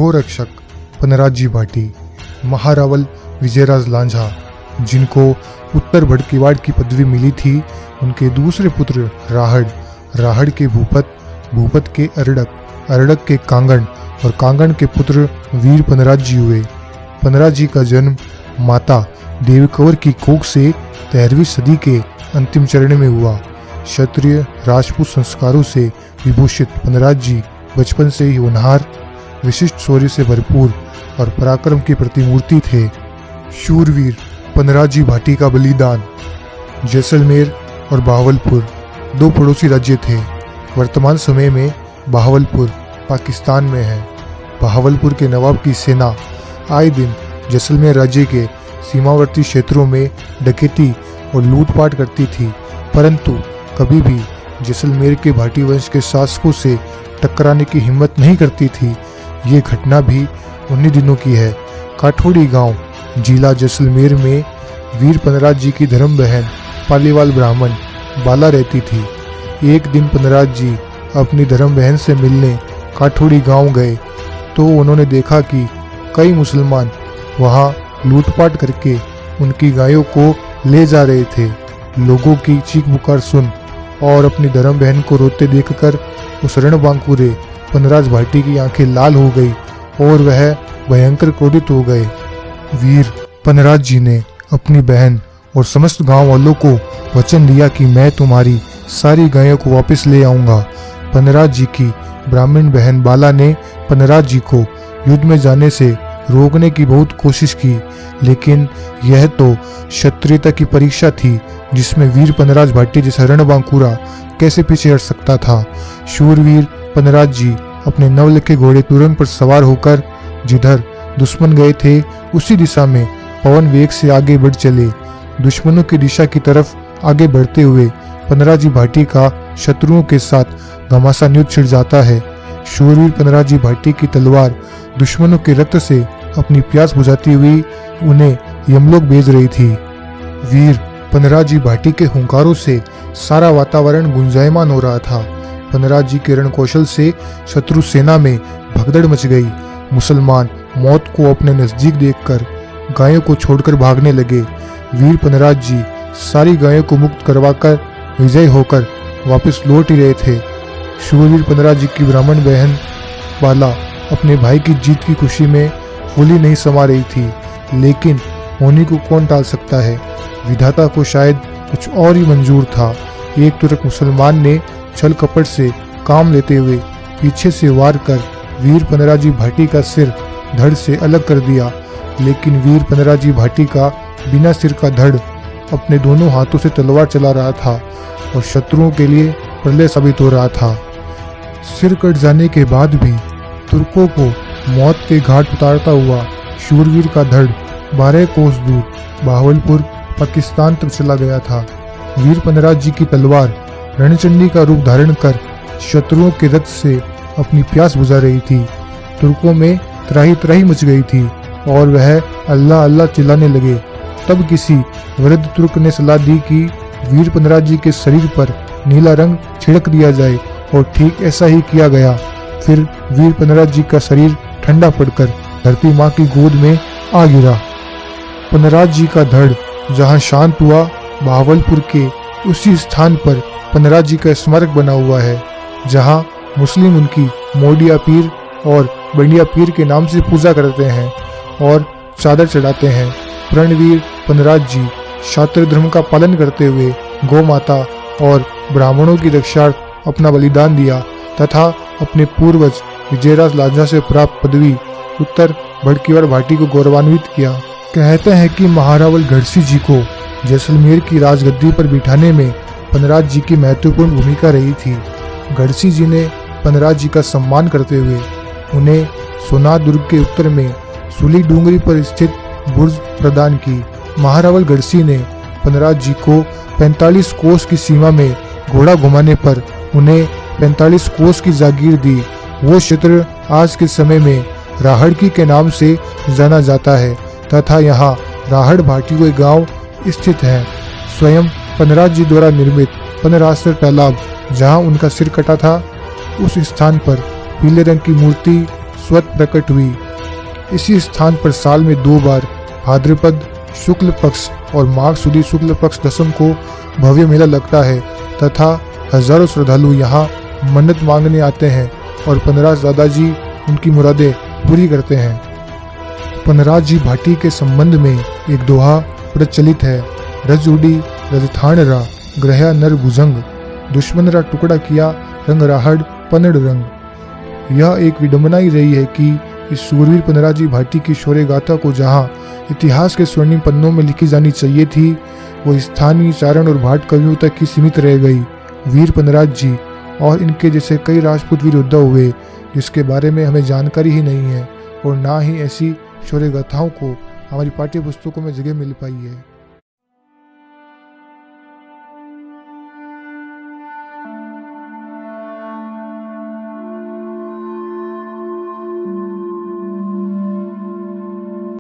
गोरक्षक पनराजी भाटी, महारावल विजयराज लांझा, जिनको उत्तर भड़कीवाड़ की पदवी मिली थी, उनके दूसरे पुत्र राहड़, राहड़ के भूपत, भूपत के अरड़क, अरड़क के कांगण और कांगण के पुत्र वीर पनराजी हुए। पनराजी का जन्म माता देवकंवर की कोख से 13वीं सदी के अंतिम चरण में हुआ। क्षत्रिय राजपूत संस्कारों से विभूषित पनराजी बचपन से ही होनहार, विशिष्ट शौर्य से भरपूर और पराक्रम की प्रतिमूर्ति थे। शूरवीर पनराजी भाटी का बलिदान। जैसलमेर और बहावलपुर दो पड़ोसी राज्य थे। वर्तमान समय में बहावलपुर पाकिस्तान में है। बहावलपुर के नवाब की सेना आए दिन जैसलमेर राज्य के सीमावर्ती क्षेत्रों में डकैती और लूटपाट करती थी, परंतु कभी भी जैसलमेर के भाटी वंश के शासकों से टकराने की हिम्मत नहीं करती थी। ये घटना भी उन्हीं दिनों की है। काठोड़ी गांव, जिला जैसलमेर में वीर पनराजी की धर्म बहन पालीवाल ब्राह्मण बाला रहती थी। एक दिन पनराजी अपनी धर्म बहन से मिलने काठोड़ी गांव गए तो उन्होंने देखा कि कई मुसलमान वहां लूटपाट करके उनकी गायों को ले जा रहे थे। लोगों की चीख पुकार सुन और अपनी धर्म बहन को रोते देखकर उस रणबांकुरे पनराज भाटी की आंखें लाल हो गई और वह भयंकर क्रोधित हो गए। वीर पनराज जी ने अपनी बहन और समस्त गांव वालों को वचन दिया कि मैं तुम्हारी सारी गायों को वापस ले आऊंगा। पनराज जी की ब्राह्मण बहन बाला ने पनराज जी को युद्ध में जाने से रोकने की बहुत कोशिश की, लेकिन यह तो क्षत्रियता की परीक्षा थी जिसमें वीर पनराज भाटी जैसा रणबांकुरा कैसे पीछे हट सकता था। शूरवीर पनराज जी अपने नवलिखे घोड़े तुरंत पर सवार होकर जिधर दुश्मन गए थे उसी दिशा में पवन वेग से आगे बढ़ चले। दुश्मनों की दिशा की तरफ आगे बढ़ते हुए पनराजी भाटी का शत्रुओं के साथ घमासान युद्ध छिड़ जाता है। शूरवीर पनराजी भाटी की तलवार दुश्मनों के रक्त से अपनी प्यास बुझाती हुई उन्हें यमलोक भेज रही थी। वीर पनराजी भाटी के हुंकारों से सारा वातावरण गुंजायमान हो रहा था। पनराजी के रणकौशल से शत्रु सेना में भगदड़ मच गई। मुसलमान मौत को अपने नजदीक देखकर गायों को छोड़कर भागने लगे। वीर पनराज जी सारी गायों को मुक्त करवाकर विजय होकर वापस लौट ही रहे थे। शूरवीर पनराज जी की ब्राह्मण बहन बाला अपने भाई की जीत की खुशी में फूली नहीं समा रही थी, लेकिन होनी को कौन टाल सकता है। विधाता को शायद कुछ और ही मंजूर था। एक तुरक मुसलमान ने छल कपट से काम लेते हुए पीछे से वार कर वीर पनराजी भाटी का सिर धड़ से अलग कर दिया, लेकिन वीर पनराजी भाटी का बिना सिर का धड़ अपने दोनों हाथों से तलवार चला रहा था और शत्रुओं के लिए प्रलय साबित हो रहा था। सिर कट जाने के बाद भी तुर्कों को मौत के घाट उतारता हुआ शूरवीर का धड़ 12 कोस दूर बहावलपुर पाकिस्तान तक चला गया था। वीर पनराज जी की तलवार रणचंडी का रूप धारण कर शत्रुओं के रथ से अपनी प्यास बुझा रही थी। तुर्कों में त्राही त्राही मच गई थी और वह अल्लाह अल्लाह चिल्लाने लगे। तब किसी वृद्ध तुर्क ने सलाह दी कि वीर पनराज जी के शरीर पर नीला रंग छिड़क दिया जाए और ठीक ऐसा ही किया गया। फिर वीर पनराज जी का शरीर ठंडा पड़कर धरती माँ की गोद में आ गिरा। पनराज जी का धड़ जहाँ शांत हुआ, बहावलपुर के उसी स्थान पर पनराज जी का स्मारक बना हुआ है, जहाँ मुस्लिम उनकी मोडिया पीर और बंडिया पीर के नाम से पूजा करते हैं और चादर चढ़ाते हैं। प्रणवीर पनराज जी क्षात्र धर्म का पालन करते हुए गौ माता और ब्राह्मणों की रक्षार्थ अपना बलिदान दिया तथा अपने पूर्वज विजयराज लांझा से प्राप्त पदवी उत्तर भड़कीवाड़ भाटी को गौरवान्वित किया। कहते हैं कि महारावल गढ़सी जी को जैसलमेर की राजगद्दी पर बिठाने में पनराज जी की महत्वपूर्ण भूमिका रही थी। गढ़सी जी ने पनराज जी का सम्मान करते हुए उन्हें सोनार दुर्ग के उत्तर में सुली डूंगरी पर स्थित बुर्ज प्रदान की। महारावल गढ़सी ने पनराज जी को 45 कोस की सीमा में घोड़ा घुमाने पर उन्हें 45 कोस की जागीर दी। वो क्षेत्र आज के समय में राहड़की के नाम से जाना जाता है तथा यहाँ राहड़ भाटी कोई गांव स्थित है। स्वयं पनराज जी द्वारा निर्मित पनरासर तालाब जहाँ उनका सिर कटा था, उस स्थान पर पीले रंग की मूर्ति स्वतः प्रकट हुई। इसी स्थान पर साल में 2 बार भाद्रपद शुक्ल पक्ष और माघ सुदी शुक्ल पक्ष दशम को भव्य मेला लगता है तथा हजारों श्रद्धालु यहाँ मन्नत मांगने आते हैं और पनराज दादाजी उनकी मुरादें पूरी करते हैं। पनराज जी भाटी के संबंध में एक दोहा प्रचलित है, रज उड़ी रजथान रा ग्रह्या नर भुजंग, दुश्मन रा टुकड़ा किया रंग राहड़ पनड़ रंग। यह एक विडंबना ही रही है कि इस सूरवीर पनराज जी भाटी की शौर्य गाथा को जहाँ इतिहास के स्वर्णिम पन्नों में लिखी जानी चाहिए थी, वो स्थानीय चारण और भाट कवियों तक ही सीमित रह गई। वीर पनराज जी और इनके जैसे कई राजपूत वीर योद्धा हुए जिसके बारे में हमें जानकारी ही नहीं है और ना ही ऐसी शौर्य गाथाओं को हमारी पाठ्य पुस्तकों में जगह मिल पाई है।